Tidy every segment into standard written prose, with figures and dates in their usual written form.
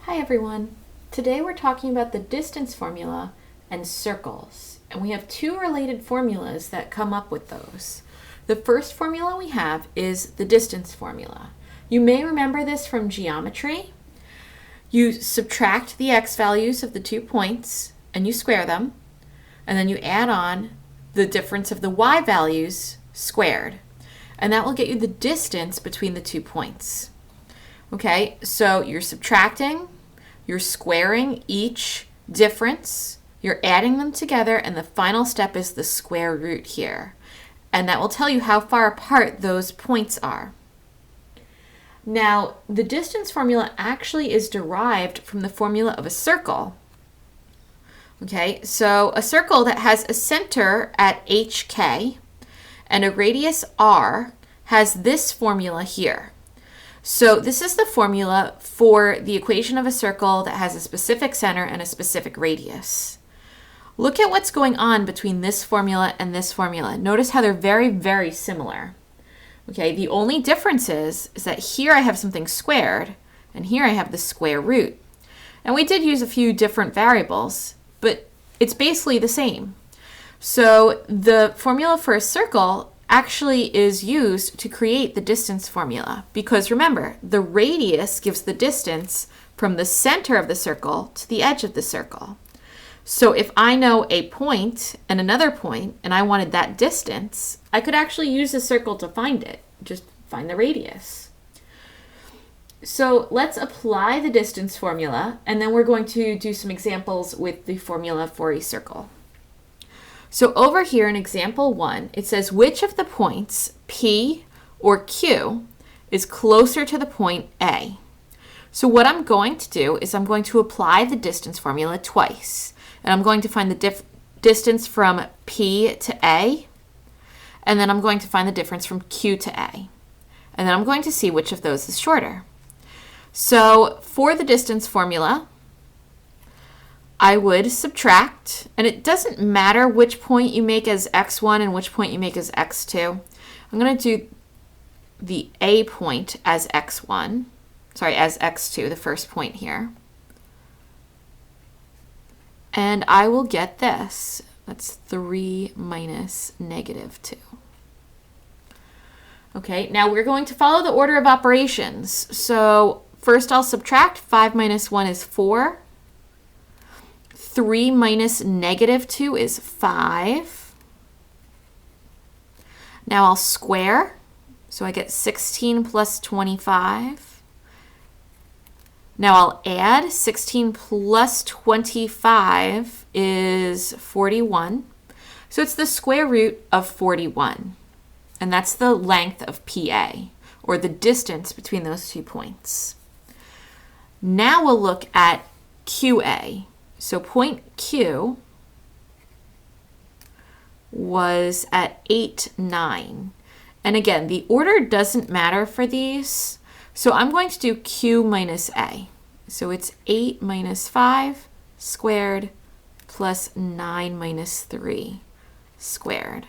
Hi everyone. Today we're talking about the distance formula and circles. And we have two related formulas that come up with those. The first formula we have is the distance formula. You may remember this from geometry. You subtract the x values of the 2 points and you square them. And then you add on the difference of the y values squared. And that will get you the distance between the 2 points. Okay, so you're subtracting, you're squaring each difference, you're adding them together, and the final step is the square root here. And that will tell you how far apart those points are. Now, the distance formula actually is derived from the formula of a circle. Okay, so a circle that has a center at HK and a radius R has this formula here. So this is the formula for the equation of a circle that has a specific center and a specific radius. Look at what's going on between this formula and this formula. Notice how they're very, very similar. Okay, the only difference is that here I have something squared and here I have the square root. And we did use a few different variables, but it's basically the same. So the formula for a circle actually is used to create the distance formula because remember, the radius gives the distance from the center of the circle to the edge of the circle. So if I know a point and another point and I wanted that distance, I could actually use a circle to find it. Just find the radius. So let's apply the distance formula and then we're going to do some examples with the formula for a circle. So over here in example 1, it says which of the points, P or Q, is closer to the point A. So what I'm going to do is I'm going to apply the distance formula twice. And I'm going to find the distance from P to A, and then I'm going to find the difference from Q to A. And then I'm going to see which of those is shorter. So for the distance formula, I would subtract, and it doesn't matter which point you make as x1 and which point you make as x2. I'm going to do the A point as x1, as x2, the first point here. And I will get this. That's 3 minus -2. Okay, now we're going to follow the order of operations. So first I'll subtract. 5 minus 1 is 4. 3 minus -2 is 5. Now I'll square. So I get 16 plus 25. Now I'll add. 16 plus 25 is 41. So it's the square root of 41. And that's the length of PA, or the distance between those 2 points. Now we'll look at QA. So point Q was at 8, 9. And again, the order doesn't matter for these. So I'm going to do Q minus A. So it's 8 minus 5 squared plus 9 minus 3 squared.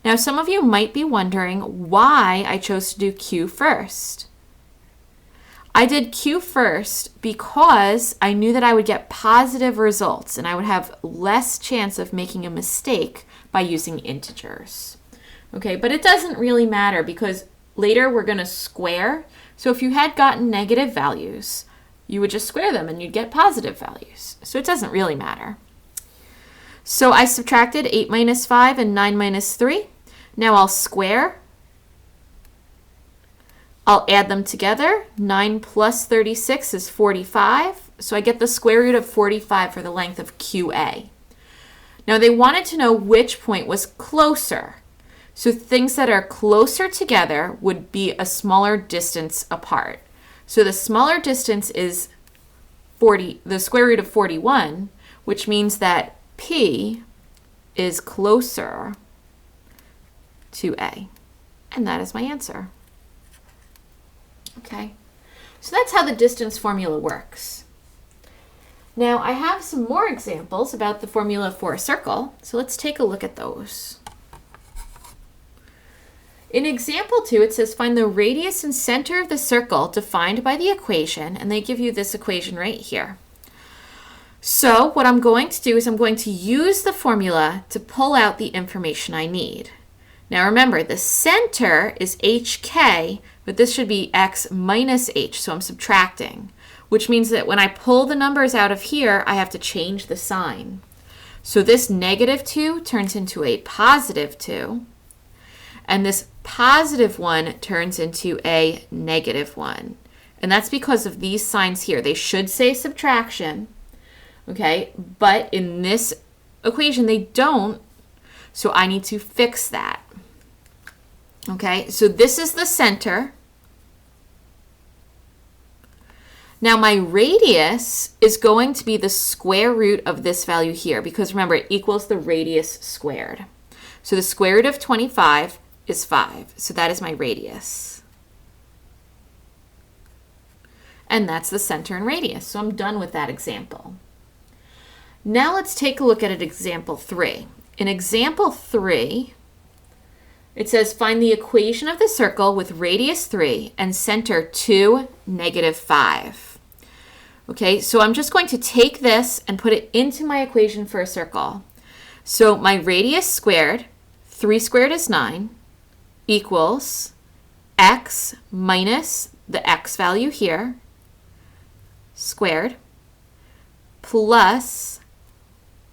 Now some of you might be wondering why I chose to do Q first. I did Q first because I knew that I would get positive results and I would have less chance of making a mistake by using integers. Okay, but it doesn't really matter because later we're going to square. So if you had gotten negative values, you would just square them and you'd get positive values. So it doesn't really matter. So I subtracted 8 minus 5 and 9 minus 3. Now I'll square. I'll add them together. 9 plus 36 is 45. So I get the square root of 45 for the length of QA. Now they wanted to know which point was closer. So things that are closer together would be a smaller distance apart. So the smaller distance is the square root of 41, which means that P is closer to A. And that is my answer. Okay, so that's how the distance formula works. Now I have some more examples about the formula for a circle, so let's take a look at those. In example 2, it says find the radius and center of the circle defined by the equation, and they give you this equation right here. So what I'm going to do is I'm going to use the formula to pull out the information I need. Now remember, the center is hk, but this should be x minus h, so I'm subtracting, which means that when I pull the numbers out of here, I have to change the sign. So this -2 turns into a +2, and this +1 turns into a -1. And that's because of these signs here. They should say subtraction, okay? But in this equation, they don't, so I need to fix that. Okay, so this is the center. Now my radius is going to be the square root of this value here, because remember, it equals the radius squared. So the square root of 25 is 5. So that is my radius. And that's the center and radius. So I'm done with that example. Now let's take a look at example 3. In example 3, it says find the equation of the circle with radius 3 and center 2, -5. Okay, so I'm just going to take this and put it into my equation for a circle. So my radius squared, 3 squared is 9, equals x minus the x value here, squared, plus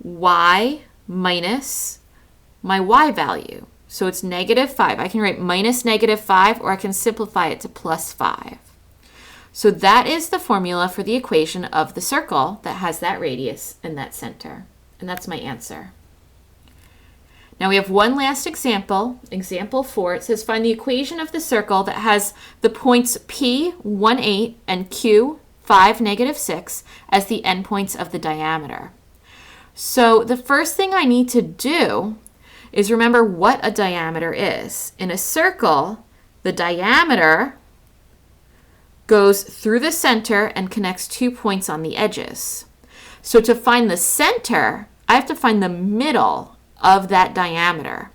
y minus my y value. So it's -5. I can write minus -5, or I can simplify it to +5. So that is the formula for the equation of the circle that has that radius and that center. And that's my answer. Now we have one last example. Example 4, it says find the equation of the circle that has the points P, 1, 8, and Q, 5, -6 as the endpoints of the diameter. So the first thing I need to do is remember what a diameter is. In a circle, the diameter goes through the center and connects 2 points on the edges. So to find the center, I have to find the middle of that diameter,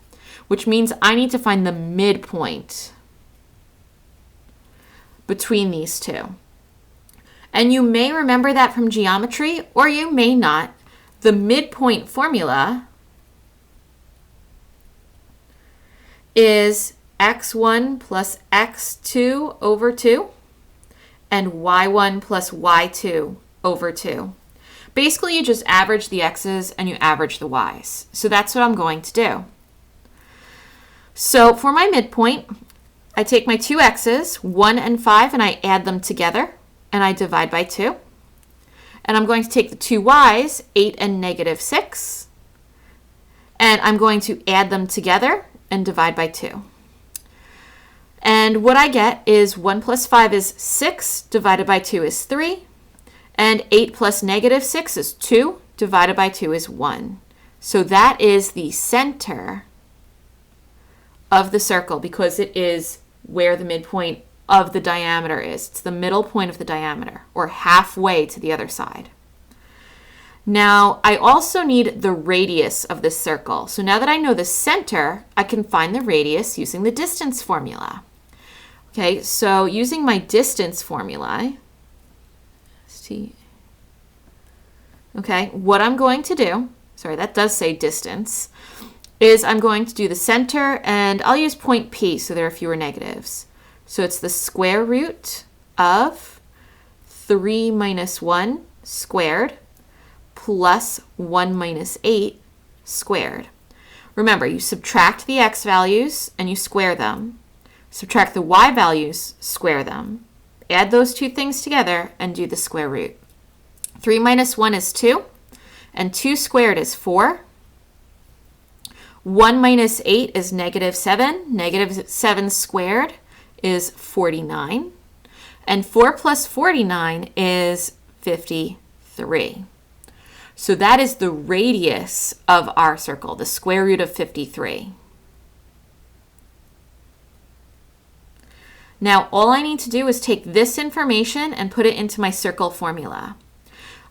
which means I need to find the midpoint between these two. And you may remember that from geometry, or you may not. The midpoint formula is x1 plus x2 over 2 and y1 plus y2 over 2. Basically, you just average the x's and you average the y's. So that's what I'm going to do. So for my midpoint, I take my two x's, 1 and 5, and I add them together, and I divide by 2. And I'm going to take the two y's, 8 and -6, and I'm going to add them together and divide by 2. And what I get is 1 plus 5 is 6, divided by 2 is 3, and 8 plus -6 is 2, divided by 2 is 1. So that is the center of the circle, because it is where the midpoint of the diameter is. It's the middle point of the diameter, or halfway to the other side. Now, I also need the radius of this circle. So now that I know the center, I can find the radius using the distance formula. Okay, so using my distance formula, okay, what I'm going to do, sorry, that does say distance, is I'm going to do the center, and I'll use point P so there are fewer negatives. So it's the square root of 3 minus 1 squared plus 1 minus 8 squared. Remember, you subtract the x values and you square them. Subtract the y values, square them. Add those two things together and do the square root. 3 minus 1 is 2, and 2 squared is 4. 1 minus 8 is -7. -7 squared is 49. And 4 plus 49 is 53. So that is the radius of our circle, the square root of 53. Now, all I need to do is take this information and put it into my circle formula.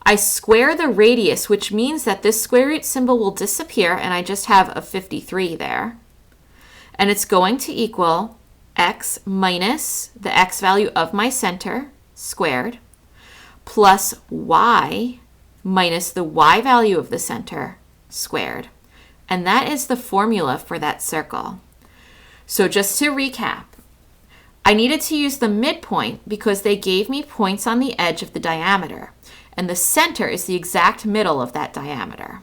I square the radius, which means that this square root symbol will disappear, and I just have a 53 there. And it's going to equal x minus the x value of my center squared plus y minus the y value of the center squared. And that is the formula for that circle. So just to recap, I needed to use the midpoint because they gave me points on the edge of the diameter, and the center is the exact middle of that diameter.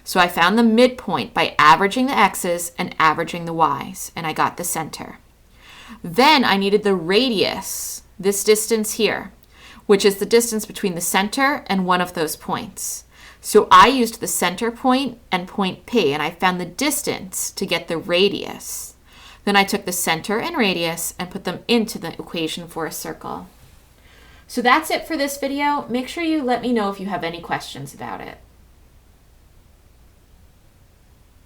So I found the midpoint by averaging the x's and averaging the y's, and I got the center. Then I needed the radius, this distance here, which is the distance between the center and one of those points. So I used the center point and point P, and I found the distance to get the radius. Then I took the center and radius and put them into the equation for a circle. So that's it for this video. Make sure you let me know if you have any questions about it.